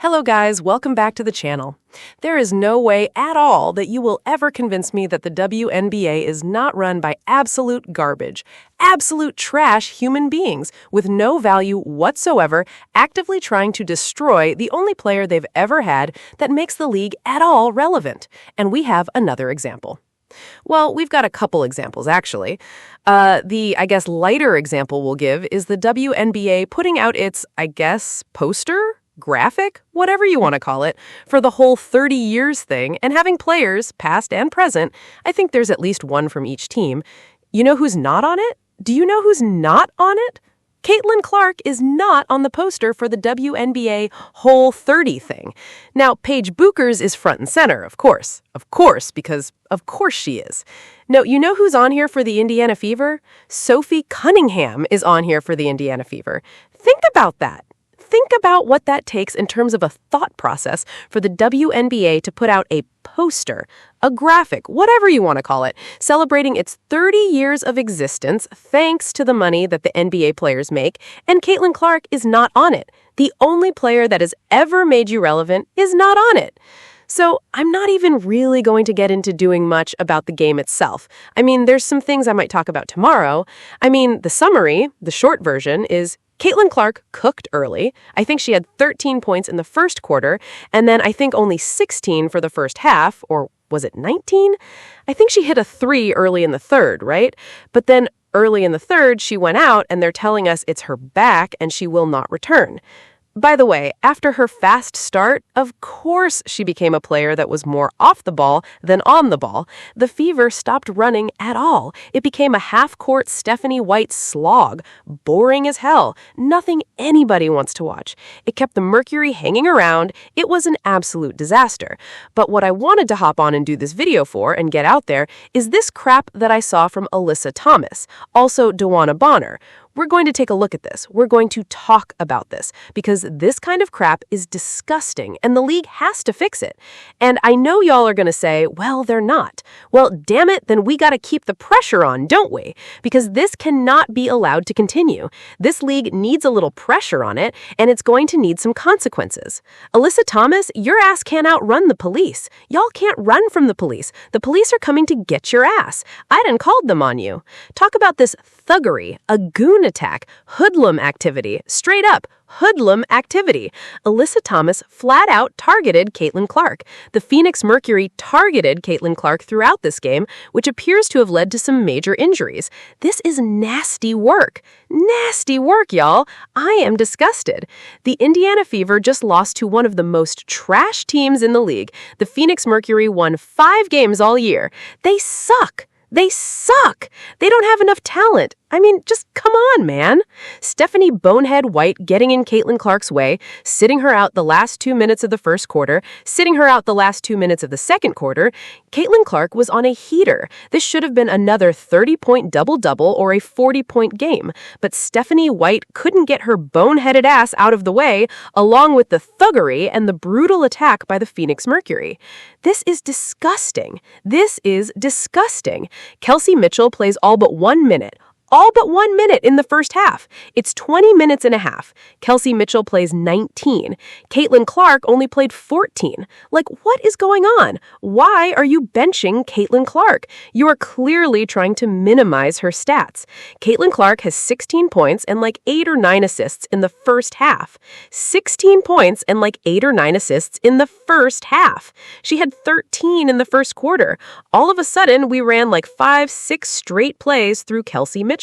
Hello guys, welcome back to the channel. There is no way at all that you will ever convince me that the WNBA is not run by absolute garbage, absolute trash human beings with no value whatsoever, actively trying to destroy the only player they've ever had that makes the league at all relevant. And we have another example. Well, we've got a couple examples, actually. The lighter example we'll give is the WNBA putting out its, poster? Graphic, whatever you want to call it, for the whole 30 years thing and having players, past and present. I think there's at least one from each team. You know who's not on it? Do you know who's not on it? Caitlin Clark is not on the poster for the WNBA whole 30 thing. Now, Paige Buchers is front and center, of course, because of course she is. No, you know who's on here for the Indiana Fever? Sophie Cunningham is on here for the Indiana Fever. Think about that. Think about what that takes in terms of a thought process for the WNBA to put out a poster, a graphic, whatever you want to call it, celebrating its 30 years of existence thanks to the money that the NBA players make, and Caitlin Clark is not on it. The only player that has ever made you relevant is not on it. So I'm not even really going to get into doing much about the game itself. There's some things I might talk about tomorrow. The summary, the short version, is Caitlin Clark cooked early. I think she had 13 points in the first quarter, and then I think only 16 for the first half, or was it 19? I think she hit a 3 early in the third, right? But then early in the third, she went out, and they're telling us it's her back and she will not return. By the way, after her fast start, of course she became a player that was more off the ball than on the ball. The Fever stopped running at all. It became a half-court Stephanie White slog, boring as hell, nothing anybody wants to watch. It kept the Mercury hanging around. It was an absolute disaster. But what I wanted to hop on and do this video for and get out there is this crap that I saw from Alyssa Thomas, also DeWanna Bonner. We're going to take a look at this. We're going to talk about this because this kind of crap is disgusting and the league has to fix it. And I know y'all are going to say, well, they're not. Well, damn it, then we got to keep the pressure on, don't we? Because this cannot be allowed to continue. This league needs a little pressure on it and it's going to need some consequences. Alyssa Thomas, your ass can't outrun the police. Y'all can't run from the police. The police are coming to get your ass. I done called them on you. Talk about this thuggery, a goon attack, hoodlum activity, straight up hoodlum activity. Alyssa Thomas flat out targeted Caitlin Clark. The Phoenix Mercury targeted Caitlin Clark throughout this game, which appears to have led to some major injuries. This is nasty work. Nasty work, y'all. I am disgusted. The Indiana Fever just lost to one of the most trash teams in the league. The Phoenix Mercury won 5 games all year. They suck. They suck. They don't have enough talent. Just come on, man. Stephanie Bonehead White getting in Caitlin Clark's way, sitting her out the last 2 minutes of the first quarter, sitting her out the last 2 minutes of the second quarter. Caitlin Clark was on a heater. This should have been another 30-point double-double or a 40-point game. But Stephanie White couldn't get her boneheaded ass out of the way, along with the thuggery and the brutal attack by the Phoenix Mercury. This is disgusting. This is disgusting. Kelsey Mitchell plays all but 1 minute. All but 1 minute in the first half. It's 20 minutes and a half. Kelsey Mitchell plays 19. Caitlin Clark only played 14. What is going on? Why are you benching Caitlin Clark? You are clearly trying to minimize her stats. Caitlin Clark has 16 points and 8 or 9 assists in the first half. 16 points and 8 or 9 assists in the first half. She had 13 in the first quarter. All of a sudden, we ran 5-6 straight plays through Kelsey Mitchell.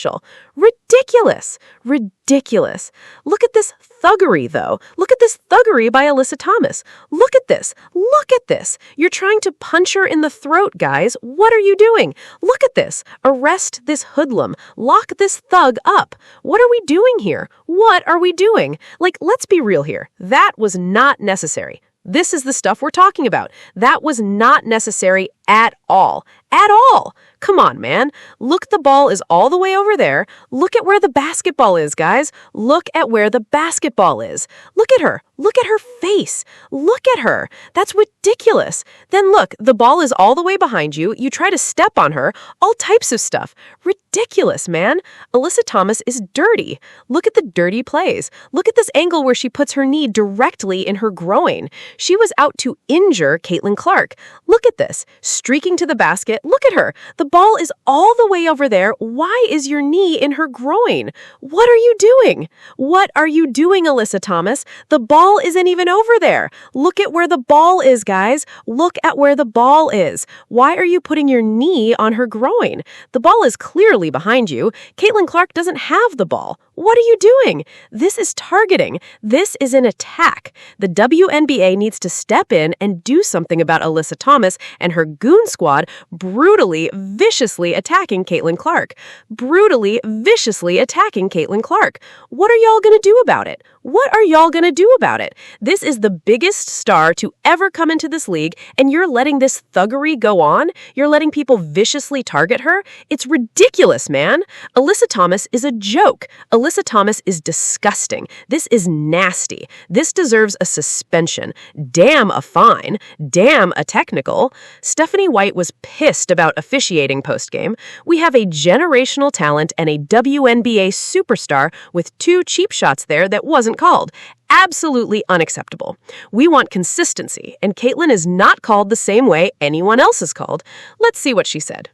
Ridiculous. Ridiculous. Look at this thuggery, though. Look at this thuggery by Alyssa Thomas. Look at this. Look at this. You're trying to punch her in the throat, guys. What are you doing? Look at this. Arrest this hoodlum. Lock this thug up. What are we doing here? What are we doing? Let's be real here. That was not necessary. This is the stuff we're talking about. That was not necessary at all. At all. Come on, man. Look, the ball is all the way over there. Look at where the basketball is, guys. Look at where the basketball is. Look at her. Look at her face. Look at her. That's ridiculous. Then look, the ball is all the way behind you. You try to step on her. All types of stuff. Ridiculous, man. Alyssa Thomas is dirty. Look at the dirty plays. Look at this angle where she puts her knee directly in her groin. She was out to injure Caitlin Clark. Look at this. Streaking to the basket. Look at her. The ball is all the way over there. Why is your knee in her groin? What are you doing? What are you doing, Alyssa Thomas? The ball isn't even over there. Look at where the ball is, guys. Look at where the ball is. Why are you putting your knee on her groin? The ball is clearly behind you. Caitlin Clark doesn't have the ball. What are you doing? This is targeting. This is an attack. The WNBA needs to step in and do something about Alyssa Thomas and her goon squad brutally, viciously attacking Caitlin Clark. Brutally, viciously attacking Caitlin Clark. What are y'all gonna do about it? What are y'all gonna do about it? This is the biggest star to ever come into this league, and you're letting this thuggery go on? You're letting people viciously target her? It's ridiculous, man. Alyssa Thomas is a joke. Alyssa Thomas is disgusting. This is nasty. This deserves a suspension. Damn a fine. Damn a technical. Stephanie White was pissed about officiating postgame. We have a generational talent and a WNBA superstar with 2 cheap shots there that wasn't called. Absolutely unacceptable. We want consistency, and Caitlin is not called the same way anyone else is called. Let's see what she said.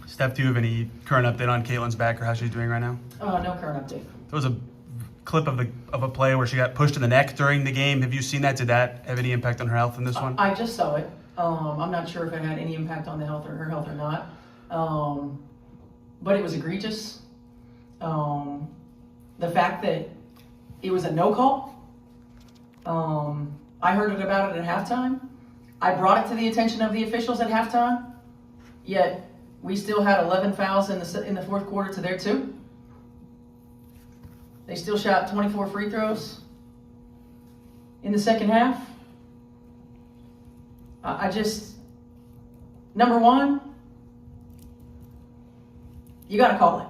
Steph, do you have any current update on Caitlin's back or how she's doing right now? No current update. There was a clip of a play where she got pushed in the neck during the game. Have you seen that? Did that have any impact on her health in this one? I just saw it. I'm not sure if it had any impact on the health or her health or not. But it was egregious. The fact that it was a no call. I heard about it at halftime. I brought it to the attention of the officials at halftime. Yet we still had 11 fouls in the fourth quarter to their 2. They still shot 24 free throws in the second half. I just, number one, you got to call it.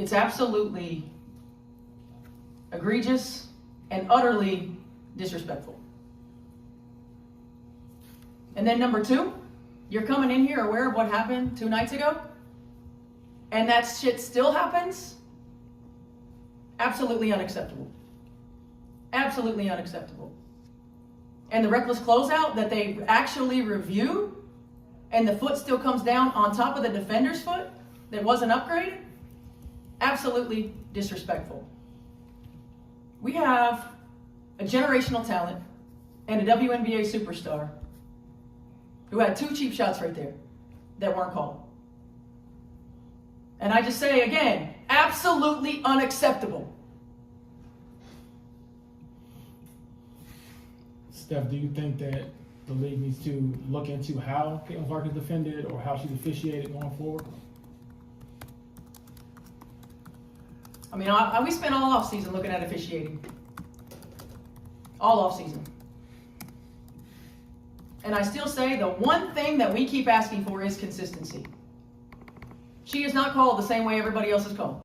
It's absolutely egregious and utterly disrespectful. And then number 2, you're coming in here aware of what happened 2 nights ago, and that shit still happens? Absolutely unacceptable. Absolutely unacceptable. And the reckless closeout that they actually review, and the foot still comes down on top of the defender's foot that wasn't upgraded? Absolutely disrespectful. We have a generational talent and a WNBA superstar who had 2 cheap shots right there that weren't called. And I just say again, absolutely unacceptable. Steph, do you think that the league needs to look into how Caitlin Clark is defended or how she's officiated going forward? I mean, we spent all offseason looking at officiating. All offseason. And I still say the one thing that we keep asking for is consistency. She is not called the same way everybody else is called.